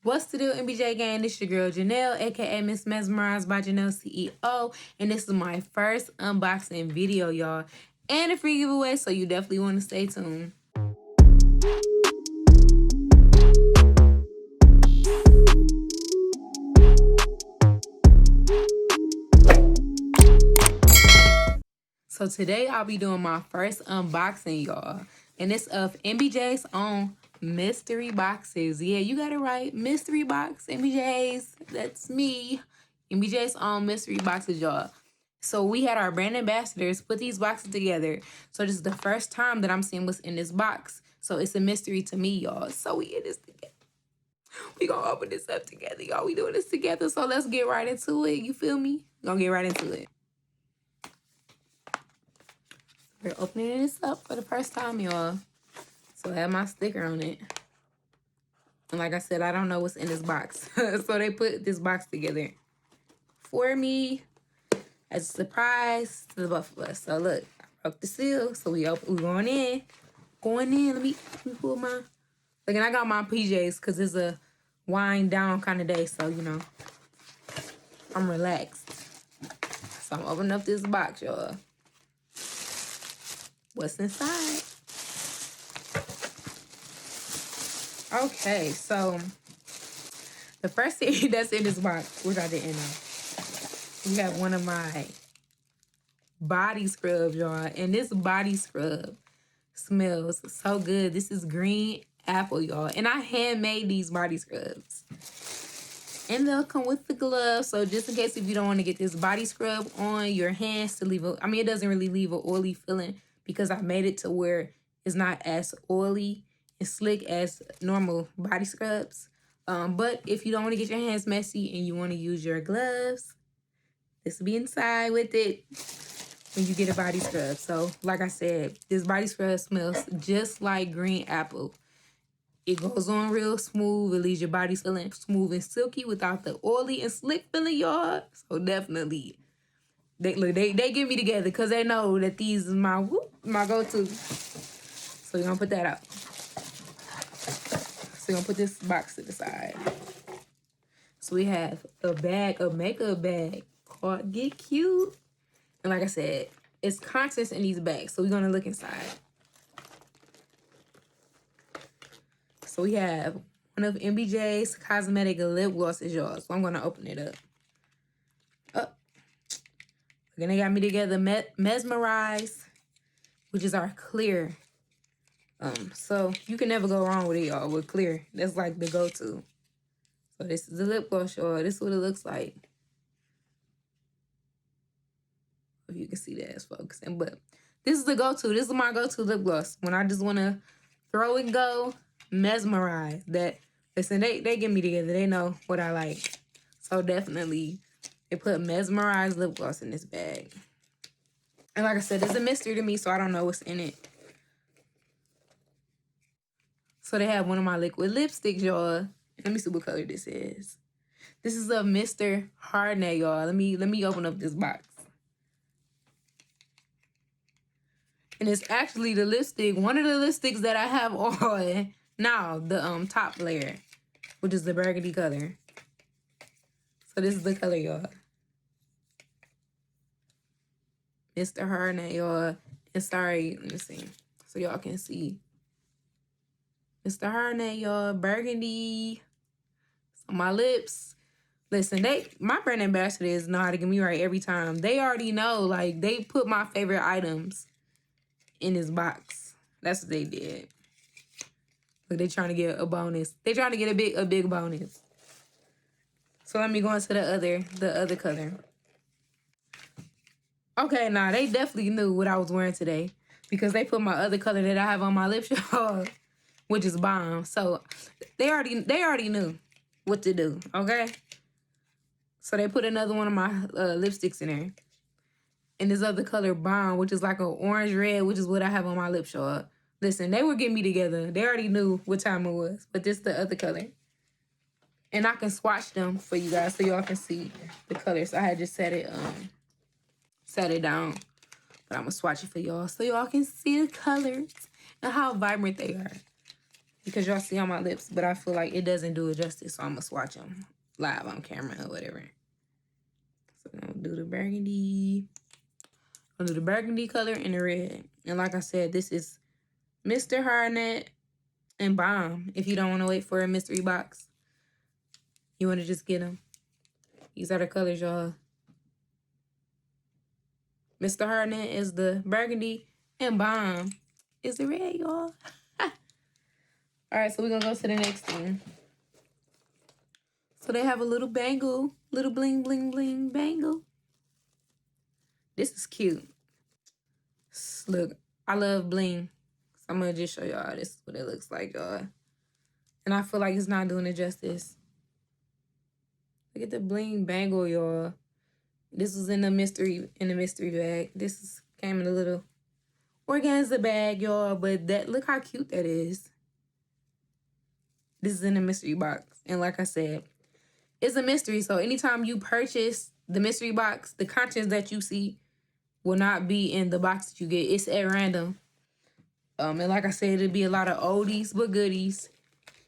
What's the deal, MBJ gang? This your girl Janelle, aka Miss Mesmerize by Janelle CEO, and this is my first unboxing video, y'all, and a free giveaway, so you definitely want to stay tuned. So today I'll be doing my first unboxing, y'all, and it's of MBJ's own mystery boxes. Yeah, you got it right, mystery box, MBJ's. That's me. MBJ's own mystery boxes, y'all. So we had our brand ambassadors put these boxes together. So this is the first time that I'm seeing what's in this box. So it's a mystery to me, y'all. So we in this together. We gonna open this up together, y'all. We doing this together. So let's get right into it. You feel me? Gonna get right into it. We're opening this up for the first time, y'all. So I have my sticker on it. And like I said, I don't know what's in this box. So they put this box together for me as a surprise to the both of us. So look, I broke the seal. So we going in. Going in. Let me pull my... Look, and I got my PJs because it's a wind down kind of day. So, you know, I'm relaxed. So I'm opening up this box, y'all. What's inside? Okay, so the first thing that's in this box, which I didn't know, we have one of my body scrubs, y'all. And this body scrub smells so good. This is green apple, y'all. And I handmade these body scrubs. And they'll come with the gloves. So just in case if you don't want to get this body scrub on your hands to leave a... I mean, it doesn't really leave an oily feeling because I made it to where it's not as oily and slick as normal body scrubs. But if you don't want to get your hands messy and you want to use your gloves, this will be inside with it when you get a body scrub. So, like I said, this body scrub smells just like green apple. It goes on real smooth. It leaves your body feeling smooth and silky without the oily and slick feeling, y'all. So definitely, they get me together because they know that these is my go-to. So we're gonna put that out. So we're gonna put this box to the side. So we have a bag, a makeup bag called Get Cute. And like I said, it's contents in these bags. So we're gonna look inside. So we have one of MBJ's cosmetic lip glosses, y'all. So I'm gonna open it up. Then they got me together Mesmerize, which is our clear. So you can never go wrong with it, y'all, with clear. That's like the go-to. So this is the lip gloss, y'all. This is what it looks like. If you can see that, it's focusing. But this is the go-to. This is my go-to lip gloss. When I just want to throw and go, Mesmerize. That, listen, they get me together. They know what I like. So definitely, they put Mesmerize lip gloss in this bag. And like I said, it's a mystery to me, so I don't know what's in it. So they have one of my liquid lipsticks, y'all. Let me see what color this is. This is a Mr. Hardnett, y'all. Let me open up this box. And it's actually the lipstick, one of the lipsticks that I have on now, the top layer, which is the burgundy color. So this is the color, y'all. Mr. Hardnett, y'all. And sorry, let me see. So y'all can see. Mr. Hardnett, y'all. Burgundy. So my lips. Listen, my brand ambassadors know how to get me right every time. They already know, like, they put my favorite items in this box. That's what they did. Look, they trying to get a bonus. They trying to get a big bonus. So let me go into the other color. Okay, nah, they definitely knew what I was wearing today because they put my other color that I have on my lips, which is bomb. So they already knew what to do. Okay. So they put another one of my lipsticks in there. And this other color, bomb, which is like an orange red, which is what I have on my lips, y'all. Listen, they were getting me together. They already knew what time it was. But this is the other color. And I can swatch them for you guys so y'all can see the colors. So I had just set it down. But I'm going to swatch it for y'all so y'all can see the colors and how vibrant they are. because y'all see on my lips, but I feel like it doesn't do it justice, so I'm going to swatch them live on camera or whatever. So I'm going to do the burgundy. I'm going to do the burgundy color and the red. And like I said, this is Mr. Hardnet and Bomb. If you don't want to wait for a mystery box, you want to just get them. These are the colors, y'all. Mr. Hardnet is the burgundy and Bomb is the red, y'all. All right, so we're going to go to the next thing. So they have a little bangle, little bling, bling, bling bangle. This is cute. Look, I love bling. So I'm going to just show y'all. This is what it looks like, y'all. And I feel like it's not doing it justice. Look at the bling bangle, y'all. This was in the mystery bag. Came in a little organza bag, y'all. But look how cute that is. This is in the mystery box. And like I said, it's a mystery. So anytime you purchase the mystery box, the contents that you see will not be in the box that you get. It's at random. And like I said, it'll be a lot of oldies but goodies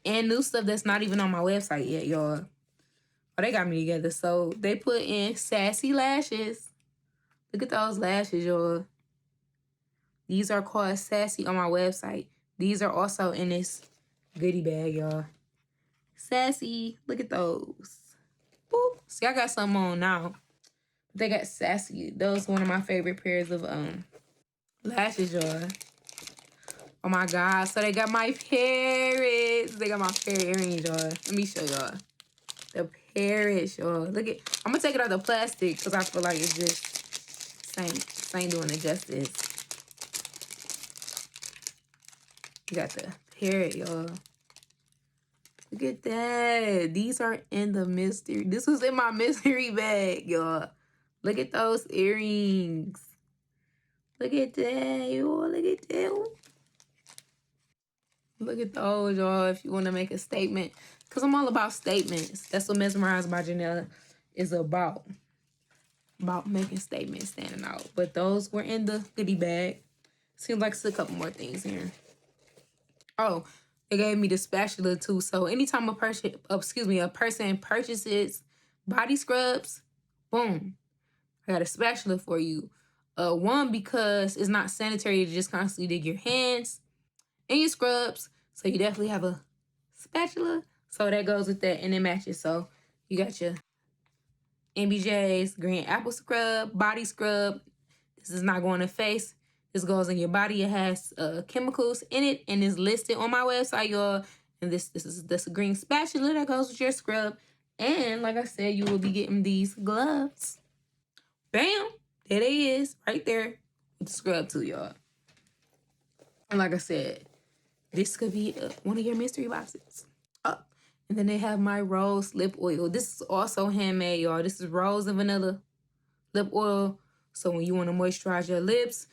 and new stuff that's not even on my website yet, y'all. Oh, they got me together. So they put in sassy lashes. Look at those lashes, y'all. These are called sassy on my website. These are also in this goodie bag, y'all. Sassy. Look at those. Boop. See, I got some on now. They got sassy. Those are one of my favorite pairs of lashes, y'all. Oh my God. So they got my parrots. They got my parrot earrings, y'all. Let me show y'all. The parrots, y'all. Look at. I'm gonna take it out the plastic because I feel like it's just ain't doing it justice. You got the parrot, y'all. Look at that. These are in the mystery. This was in my mystery bag, y'all. Look at those earrings. Look at that, y'all. Look at that. Look at those, y'all, if you want to make a statement. Because I'm all about statements. That's what Mesmerize by Janelle is about. About making statements, standing out. But those were in the goodie bag. Seems like it's a couple more things here. Oh, they gave me the spatula too. So anytime a person purchases body scrubs, boom, I got a spatula for you. One, because it's not sanitary to just constantly dig your hands and your scrubs. So you definitely have a spatula. So that goes with that and it matches. So you got your MBJ's green apple scrub, body scrub. This is not going to face. This goes in your body. It has chemicals in it and is listed on my website, y'all. And this is a green spatula that goes with your scrub. And like I said, you will be getting these gloves. Bam! There it is, right there with the scrub too, y'all. And like I said, this could be one of your mystery boxes. Oh, and then they have my rose lip oil. This is also handmade, y'all. This is rose and vanilla lip oil. So when you want to moisturize your lips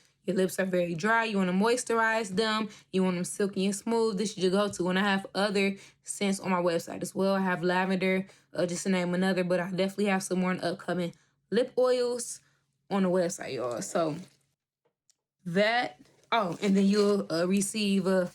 are very dry, you want to moisturize them, you want them silky and smooth, this is your go-to. And I have other scents on my website as well. I have lavender, just to name another, but I definitely have some more upcoming lip oils on the website, y'all. So that, oh, and then you'll receive a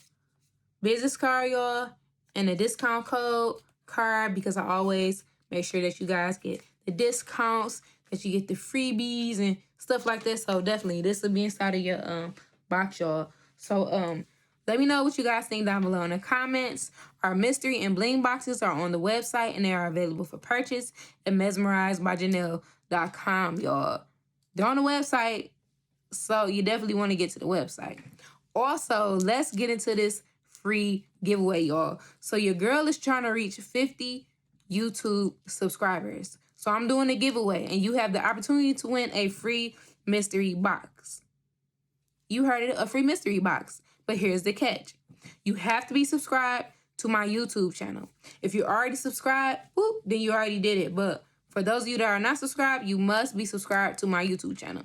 business card, y'all, and a discount code card, because I always make sure that you guys get the discounts, that you get the freebies and stuff like that. So definitely this will be inside of your box, y'all. So let me know what you guys think down below in the comments. Our mystery and bling boxes are on the website and they are available for purchase at mesmerizebyjanelle.com, y'all. They're on the website, so you definitely want to get to the website. Also, let's get into this free giveaway, y'all. So your girl is trying to reach 50 YouTube subscribers. So I'm doing a giveaway, and you have the opportunity to win a free mystery box. You heard it, a free mystery box. But here's the catch. You have to be subscribed to my YouTube channel. If you're already subscribed, whoop, then you already did it. But for those of you that are not subscribed, you must be subscribed to my YouTube channel.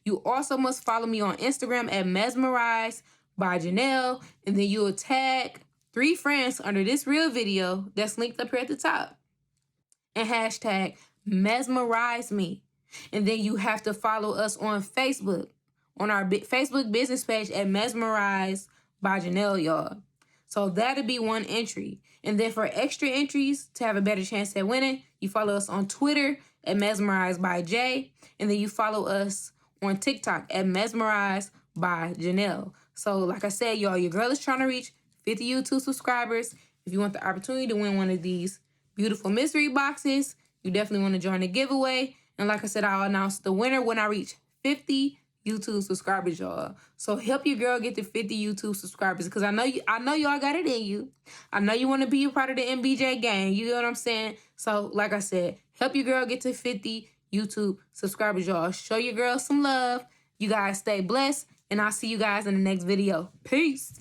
You also must follow me on Instagram at Mesmerize by Janelle, and then you'll tag 3 friends under this real video that's linked up here at the top, and hashtag Mesmerize me. And then you have to follow us on Facebook, on our Facebook business page at Mesmerize by Janelle, y'all. So that'll be one entry. And then for extra entries to have a better chance at winning, you follow us on Twitter at Mesmerize by J. And then you follow us on TikTok at Mesmerize by Janelle. So like I said, y'all, your girl is trying to reach 50 YouTube subscribers. If you want the opportunity to win one of these beautiful mystery boxes, you definitely want to join the giveaway. And like I said, I'll announce the winner when I reach 50 YouTube subscribers, y'all. So help your girl get to 50 YouTube subscribers, because I know y'all got it in you. I know you want to be a part of the MBJ gang. You know what I'm saying? So like I said, help your girl get to 50 YouTube subscribers, y'all. Show your girl some love. You guys stay blessed, and I'll see you guys in the next video. Peace.